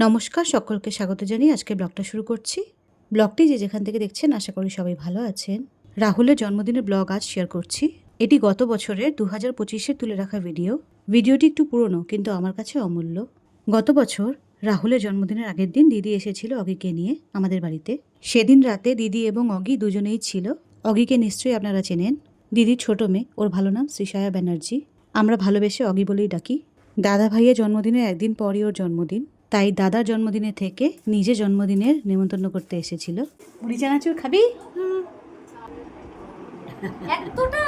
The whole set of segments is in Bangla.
নমস্কার, সকলকে স্বাগত জানিয়ে আজকে ব্লগটা শুরু করছি। ব্লগটি যে যেখান থেকে দেখছেন আশা করি সবাই ভালো আছেন। রাহুলের জন্মদিনের ব্লগ আজ শেয়ার করছি। এটি গত বছরের 2025-এর তুলে রাখা ভিডিওটি একটু পুরনো কিন্তু আমার কাছে অমূল্য। গত বছর রাহুলের জন্মদিনের আগের দিন দিদি এসেছিল অগিকে নিয়ে আমাদের বাড়িতে। সেদিন রাতে দিদি এবং অগি দুজনেই ছিল। অগিকে নিশ্চয়ই আপনারা চেনেন, দিদির ছোট মেয়ে, ওর ভালো নাম শ্রীসায়া ব্যানার্জি। আমরা ভালোবেসে অগি বলেই ডাকি। দাদা ভাইয়ের জন্মদিনের একদিন পরই ওর জন্মদিন, তাই দাদার জন্মদিনে থেকে নিজে জন্মদিনের নেমন্তন্ন করতে এসেছিল। মুড়ি চানাচুর খাবি? এতটা?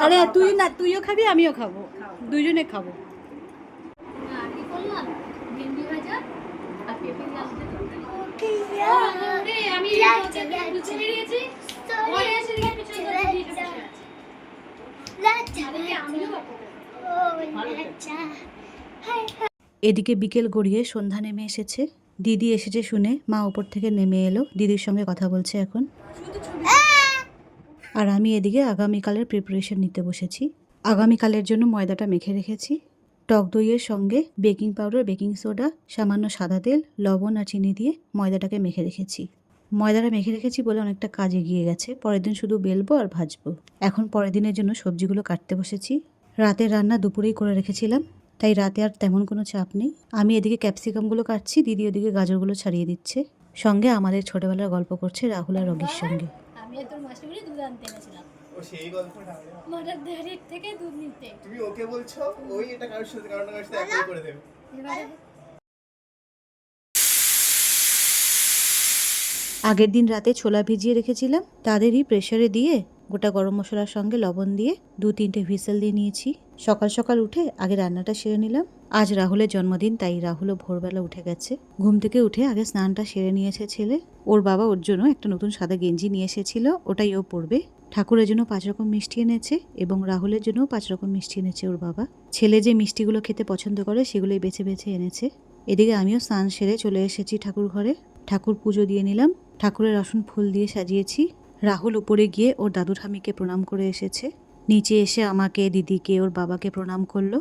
আরে তুই না, তুইও খাবি আমিও খাবো, দুইজনে খাবো। আমি বললাম ভেন্ডি ভাজা আর পেঁপে দিয়ে আমি বুঝে বেরিয়েছি পরে এসে দেখি পিছনে এদিকে বিকেল গড়িয়ে সন্ধ্যা নেমে এসেছে। দিদি এসেছে শুনে মা ওপর থেকে নেমে এলো, দিদির সঙ্গে কথা বলছে এখন। আর আমি এদিকে আগামীকালের প্রিপারেশন নিতে বসেছি। আগামীকালের জন্য ময়দাটা মেখে রেখেছি। টক দইয়ের সঙ্গে বেকিং পাউডার, বেকিং সোডা, সামান্য সাদা তেল, লবণ আর চিনি দিয়ে ময়দাটাকে মেখে রেখেছি। ময়দাটা মেখে রেখেছি বলে অনেকটা কাজ এগিয়ে গেছে। পরের দিন শুধু বেলবো আর ভাজবো। এখন পরের দিনের জন্য সবজিগুলো কাটতে বসেছি। রাতের রান্না দুপুরেই করে রেখেছিলাম, তাই রাতে আর তেমন কোনো চাপ নেই। আমি এদিকে ক্যাপসিকামগুলো কাটছি, দিদি ওদিকে গাজরগুলো ছাড়িয়ে দিচ্ছে। সঙ্গে আমাদের ছোটবেলার গল্প করছে রাহুল আর রগির সঙ্গে। আমি তোর মাসিমণি দুধ আনতে গেছিলাম। ও সেই গল্পটা মোটর ডেয়ারি থেকে দুধ নিতে। তুমি ওকে বলছো, ওই এটা কারোর সাথে একই করে দেবে। এবারে আগের দিন রাতে ছোলা ভিজিয়ে রেখেছিলাম, তাদেরই প্রেসারে দিয়ে গোটা গরম মশলার সঙ্গে লবণ দিয়ে 2-3টে হুইসেল দিয়ে নিয়েছি। সকাল সকাল উঠে আগে রান্নাটা সেরে নিলাম। আজ রাহুলের জন্মদিন, তাই রাহুলও ভোরবেলা উঠে গেছে। ঘুম থেকে উঠে আগে স্নানটা সেরে নিয়েছে ছেলে। ওর বাবা ওর জন্য একটা নতুন সাদা গেঞ্জি নিয়ে এসেছিল, ওটাই ও পরবে। ঠাকুরের জন্য 5 রকম মিষ্টি এনেছে এবং রাহুলের জন্য 5 রকম মিষ্টি এনেছে ওর বাবা। ছেলে যে মিষ্টিগুলো খেতে পছন্দ করে সেগুলোই বেছে বেছে এনেছে। এদিকে আমিও স্নান সেরে চলে এসেছি ঠাকুর ঘরে। ঠাকুর পুজো দিয়ে নিলাম। ঠাকুরের আসন ফুল দিয়ে সাজিয়েছি। রাহুল উপরে গিয়ে ওর দাদু ঠামিকে প্রণাম করে এসেছে। নিচে এসে আমাকে, দিদিকে, ওর বাবাকে প্রণাম করলো।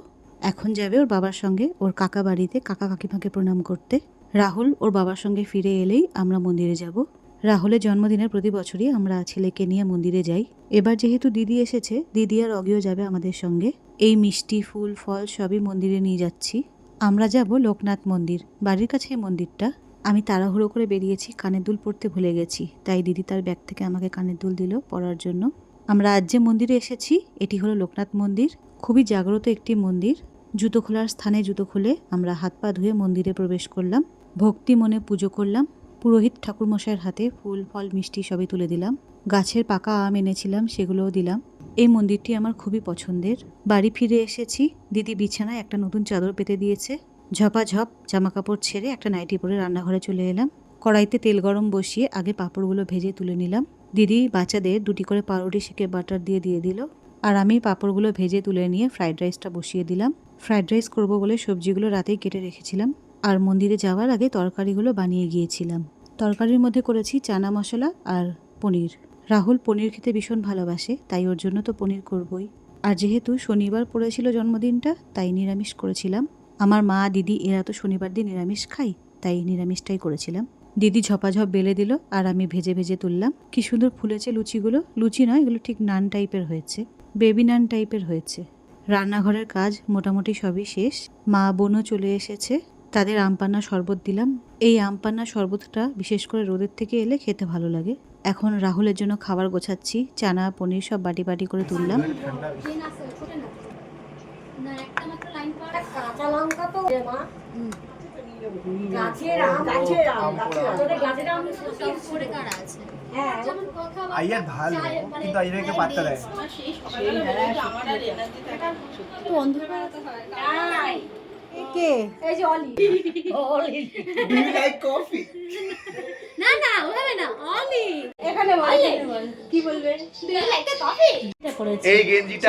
এখন যাবে ওর বাবার সঙ্গে ওর কাকা বাড়িতে কাকা কাকিমাকে প্রণাম করতে। রাহুল ওর বাবার সঙ্গে ফিরে এলেই আমরা মন্দিরে যাব। রাহুলের জন্মদিনে প্রতি বছরই আমরা ছেলেকে নিয়ে মন্দিরে যাই। এবার যেহেতু দিদি এসেছে, দিদি আর অগিও যাবে আমাদের সঙ্গে। এই মিষ্টি, ফুল, ফল সবই মন্দিরে নিয়ে যাচ্ছি। আমরা যাব লোকনাথ মন্দির, বাড়ির কাছে এই মন্দিরটা। আমি তাড়াহুড়ো করে বেরিয়েছি, কানের দুল পরতে ভুলে গেছি, তাই দিদি তার ব্যাগ থেকে আমাকে কানের দুল দিল পরার জন্য। আমরা আজ যে মন্দিরে এসেছি এটি হলো লোকনাথ মন্দির। খুবই জাগ্রত একটি মন্দির। জুতো খোলার স্থানে জুতো খুলে আমরা হাত পা ধুয়ে মন্দিরে প্রবেশ করলাম। ভক্তি মনে পুজো করলাম। পুরোহিত ঠাকুরমশাইয়ের হাতে ফুল, ফল, মিষ্টি সবই তুলে দিলাম। গাছের পাকা আম এনেছিলাম, সেগুলোও দিলাম। এই মন্দিরটি আমার খুবই পছন্দের। বাড়ি ফিরে এসেছি। দিদি বিছানায় একটা নতুন চাদর পেতে দিয়েছে। ঝপাঝপ জামাকাপড় ছেড়ে একটা নাইটি পরে রান্নাঘরে চলে এলাম। কড়াইতে তেল গরম বসিয়ে আগে পাঁপড়গুলো ভেজে তুলে নিলাম। দিদি বাচ্চাদের 2টি করে পাউরুটি সেঁকে বাটার দিয়ে দিল। আর আমি পাঁপড়গুলো ভেজে তুলে নিয়ে ফ্রাইড রাইসটা বসিয়ে দিলাম। ফ্রাইড রাইস করব বলে সবজিগুলো রাতেই কেটে রেখেছিলাম। আর মন্দিরে যাওয়ার আগে তরকারিগুলো বানিয়ে গিয়েছিলাম। তরকারির মধ্যে করেছি চানা মশলা আর পনির। রাহুল পনির খেতে ভীষণ ভালোবাসে, তাই ওর জন্য তো পনির করবই। আর যেহেতু শনিবার পড়েছিল জন্মদিনটা, তাই নিরামিষ করেছিলাম। আমার মা, দিদি এরা তো শনিবার দিন নিরামিষ খাই, তাই নিরামিষটাই করেছিলাম। দিদি ঝপাঝপ বেলে দিল আর আমি ভেজে ভেজে তুললাম। কি সুন্দর ফুলেছে লুচিগুলো। লুচি নয়, এগুলো ঠিক নান টাইপের হয়েছে, বেবি নান টাইপের হয়েছে। রান্নাঘরের কাজ মোটামুটি সবই শেষ। মা বোনও চলে এসেছে, তাদের আমপান্না শরবত দিলাম। এই আমপান্না শরবতটা বিশেষ করে রোদের থেকে এলে খেতে ভালো লাগে। এখন রাহুলের জন্য খাবার গোছাচ্ছি। চানা, পনির সব বাটি বাটি করে তুললাম। না একটা মাত্র লাইন পাওয়া কাঁচা লঙ্কা তো মা গাছের আম গাছের আম সব করে কারা আছে। হ্যাঁ যেমন কথা আইয়ার ভালো, কিন্তু আইয়ারকে পাত্তা দেয়। তো অন্ধকার তো হয়। কে? এই যে অলি ডু ইউ লাইক কফি? না না ওভাবে না অলি এখানে বল কি বলবে একটা কফি এই গেঞ্জিটা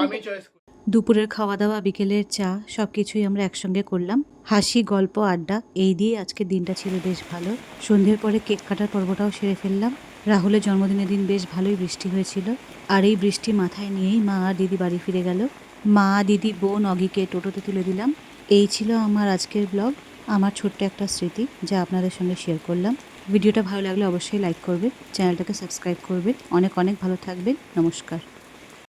আমি চয়েস করি। দুপুরের খাওয়া দাওয়া, বিকেলের চা সব কিছুই আমরা একসঙ্গে করলাম। হাসি, গল্প, আড্ডা এই দিয়ে আজকের দিনটা ছিল বেশ ভালো। সন্ধ্যের পরে কেক কাটার পর্বটাও সেরে ফেললাম। রাহুলের জন্মদিনের দিন বেশ ভালোই বৃষ্টি হয়েছিল। আর এই বৃষ্টি মাথায় নিয়েই মা আর দিদি বাড়ি ফিরে গেল। মা, দিদি, বোন, অগিকে টোটোতে তুলে দিলাম। এই ছিল আমার আজকের ব্লগ। আমার ছোট্ট একটা স্মৃতি যা আপনাদের সঙ্গে শেয়ার করলাম। ভিডিওটা ভালো লাগলে অবশ্যই লাইক করবে, চ্যানেলটাকে সাবস্ক্রাইব করবে। অনেক অনেক ভালো থাকবেন। নমস্কার।